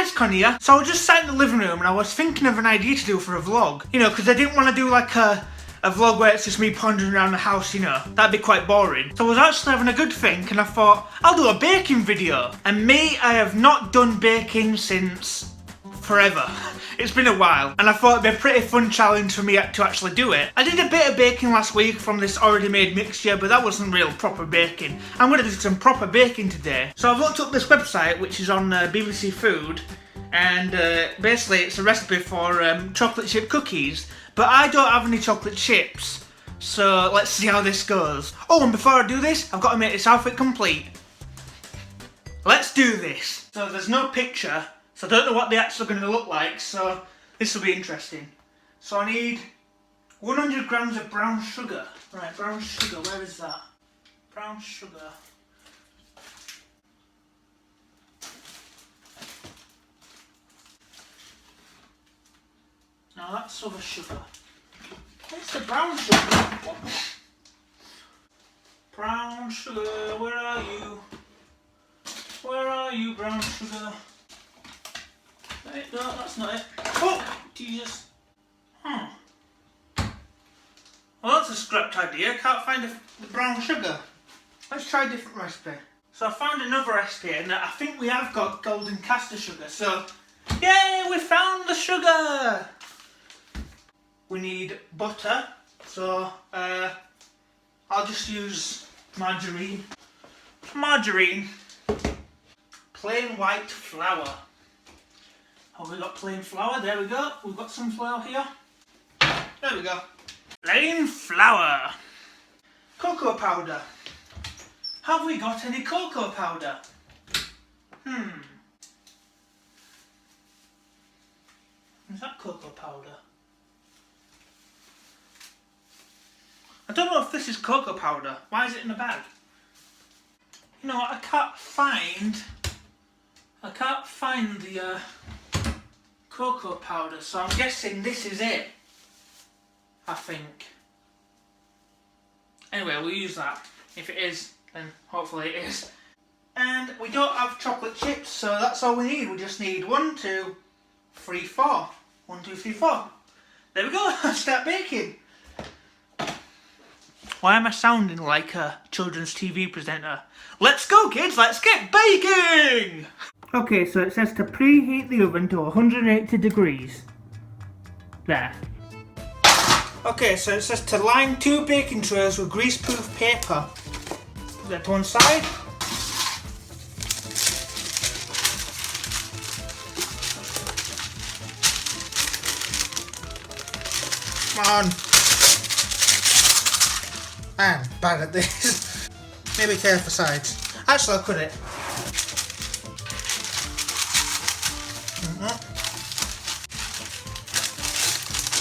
guys, Con here. So I was just sat in the living room and I was thinking of an idea to do for a vlog. You know, because I didn't want to do like a vlog where it's just me pondering around the house, you know. That'd be quite boring. So I was actually having a good think and I thought, I'll do a baking video. And me, I have not done baking since forever. It's been a while, and I thought it'd be a pretty fun challenge for me to actually do it. I did a bit of baking last week from this already made mixture, but that wasn't real proper baking. I'm going to do some proper baking today. So I've looked up this website, which is on BBC Food, and basically it's a recipe for chocolate chip cookies, but I don't have any chocolate chips, so let's see how this goes. Oh, and before I do this, I've got to make this outfit complete. Let's do this. So there's no picture, so I don't know what they're actually going to look like, so this will be interesting. So I need 100 grams of brown sugar. Right, brown sugar, where is that? Brown sugar. Now that's other sugar. Where's the brown sugar? Brown sugar, where are you? Where are you, brown sugar? Wait, no, that's not it. Oh, Jesus. Well, that's a scrapped idea. Can't find the brown sugar. Let's try a different recipe. So I found another recipe, and I think we have got golden castor sugar. So, yay, we found the sugar. We need butter. So, I'll just use margarine. Margarine. Plain white flour. Oh, we got plain flour, there we go. We've got some flour here. There we go. Plain flour. Cocoa powder. Have we got any cocoa powder? Is that cocoa powder? I don't know if this is cocoa powder. Why is it in a bag? You know what, I can't find the cocoa powder, so I'm guessing this is it. I think. Anyway, we'll use that. If it is, then hopefully it is. And we don't have chocolate chips, so that's all we need. We just need 1, 2, 3, 4. 1, 2, 3, 4. There we go. Start baking. Why am I sounding like a children's TV presenter? Let's go, kids. Let's get baking. Okay, so it says to preheat the oven to 180 degrees. There. Okay, so it says to line 2 baking trays with greaseproof paper. Put that to one side. Come on. I'm bad at this. Maybe tear the sides. Actually, I could it.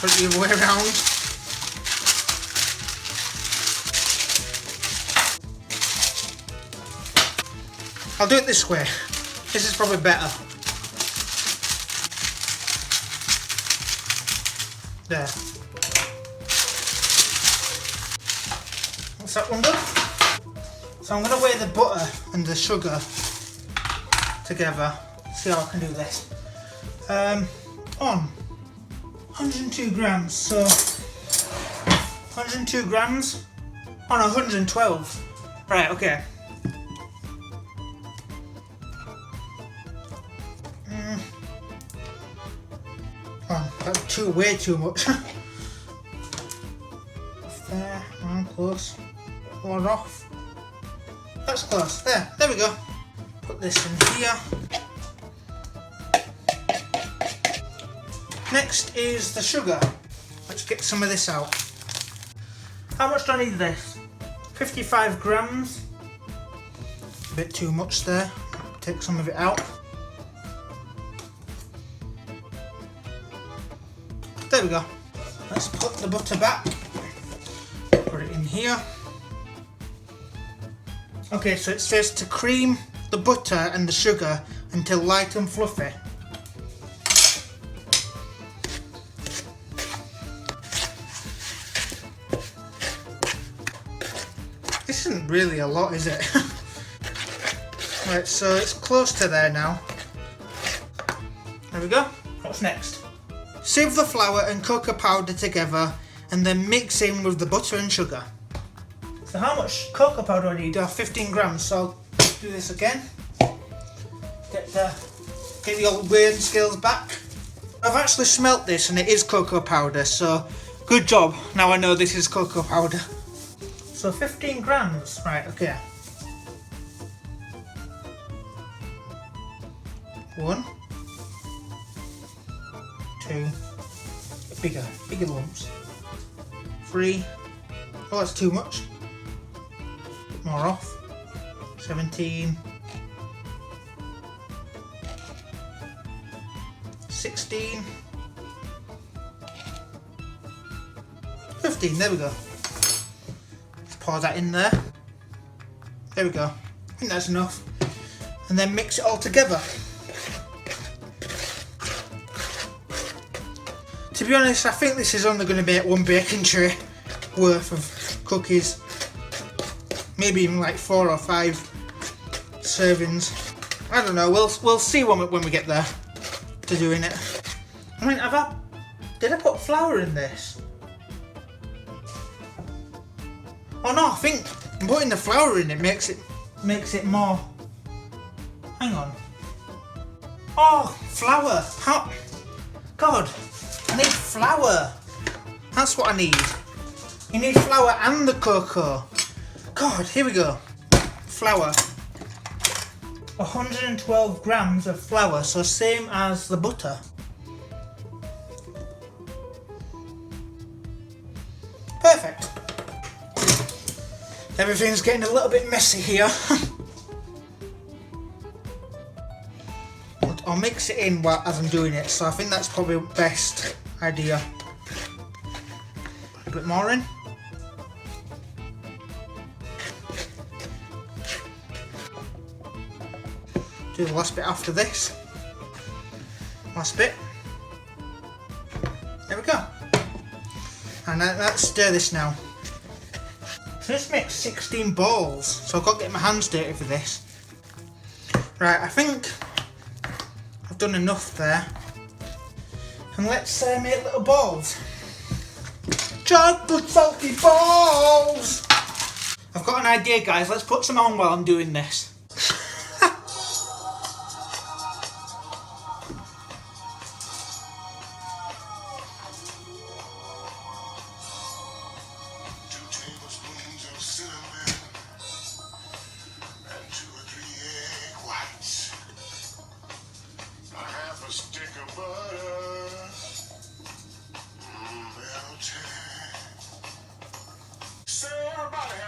Put it the other way around. I'll do it this way. This is probably better. There. What's that one done? So I'm going to weigh the butter and the sugar together. See how I can do this. On 102 grams, so 102 grams on 112. Right, okay. Oh, that's way too much. There, close. One off. That's close. There we go. Put this in here. Next is the sugar. Let's get some of this out. How much do I need this? 55 grams. A bit too much there. Take some of it out. There we go. Let's put the butter back. Put it in here. Okay, so it says to cream the butter and the sugar until light and fluffy. This isn't really a lot, is it? Right, so it's close to there now. There we go. What's next? Sieve the flour and cocoa powder together and then mix in with the butter and sugar. So how much cocoa powder I need? 15 grams, so I'll do this again. Get the old weighing scales back. I've actually smelt this and it is cocoa powder, so good job. Now I know this is cocoa powder. So 15 grams, right, okay. 1, 2, bigger lumps. 3, oh that's too much. Bit more off. 17. 16. 15, there we go. Let's pour that in there. There we go. I think that's enough. And then mix it all together. To be honest, I think this is only going to be at 1 baking tray worth of cookies. Maybe even like 4 or 5 servings. I don't know, we'll see when we get there to doing it. I mean, did I put flour in this? Oh no, I think putting the flour in it makes it more. Hang on. Oh, flour. How? God, I need flour. That's what I need. You need flour and the cocoa. God, here we go. Flour. 112 grams of flour, so same as the butter. Perfect. Everything's getting a little bit messy here. I'll mix it in as I'm doing it, so I think that's probably the best idea. Put a bit more in. Do the last bit after this. Last bit. There we go. And let's stir this now. So this makes 16 balls, so I've got to get my hands dirty for this. Right, I think I've done enough there. And let's make little balls. Chocolate salty balls! I've got an idea, guys. Let's put some on while I'm doing this.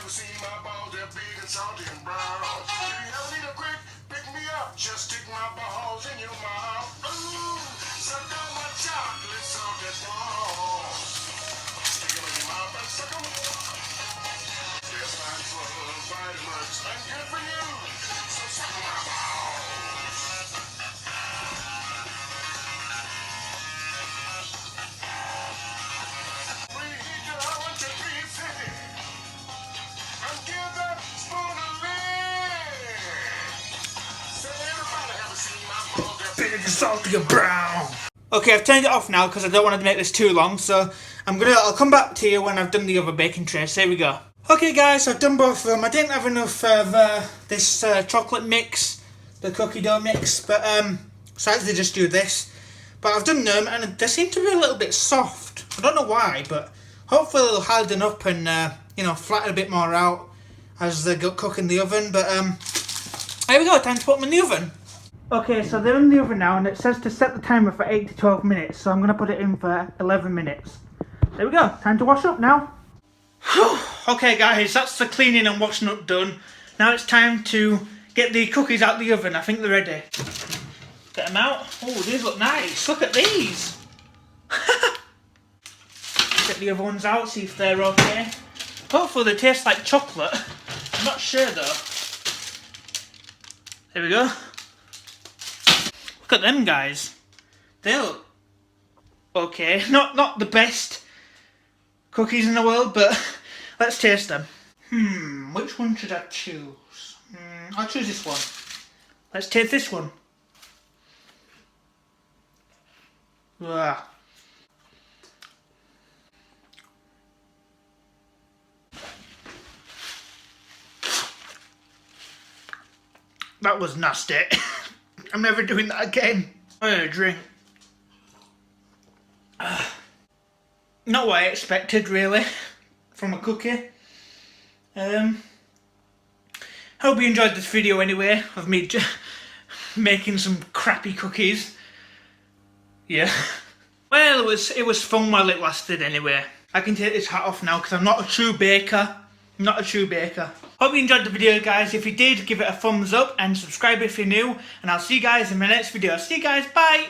See my balls, they're big and salty and brown. If you ever need a quick pick me up, just stick my balls in your mouth. Ooh, suck on my chocolate salty balls. Stick them in your mouth and suck them. They're fine for vitamins and good for you. So suck my balls. Reheat your oven to 350. Give that spoon a lick. Say everybody haven't seen my balls, they're big and salty and brown. Okay, I've turned it off now because I don't want to make this too long, so I'll come back to you when I've done the other baking tray. So here we go. Okay guys, I've done both of them. I didn't have enough of this chocolate mix, the cookie dough mix, but so I had to just do this. But I've done them and they seem to be a little bit soft. I don't know why, but hopefully they'll harden up and flatten a bit more out as they cook in the oven. But here we go, time to put them in the oven. Okay, so they're in the oven now, and it says to set the timer for 8 to 12 minutes, so I'm going to put it in for 11 minutes. There we go, time to wash up now. Okay guys, that's the cleaning and washing up done. Now it's time to get the cookies out of the oven. I think they're ready. Get them out. Oh, these look nice. Look at these. Get the other ones out, see if they're okay. Hopefully they taste like chocolate. I'm not sure though. There we go. Look at them guys. They look okay. Not the best cookies in the world, but let's taste them. Which one should I choose? I'll choose this one. Let's taste this one. Ugh. That was nasty. I'm never doing that again. I'm gonna drink. Not what I expected, really, from a cookie. Hope you enjoyed this video anyway, of me making some crappy cookies. Yeah. Well, it was fun while it lasted anyway. I can take this hat off now because I'm not a true baker. I'm not a true baker. Hope you enjoyed the video, guys. If you did, give it a thumbs up and subscribe if you're new. And I'll see you guys in my next video. See you guys, bye!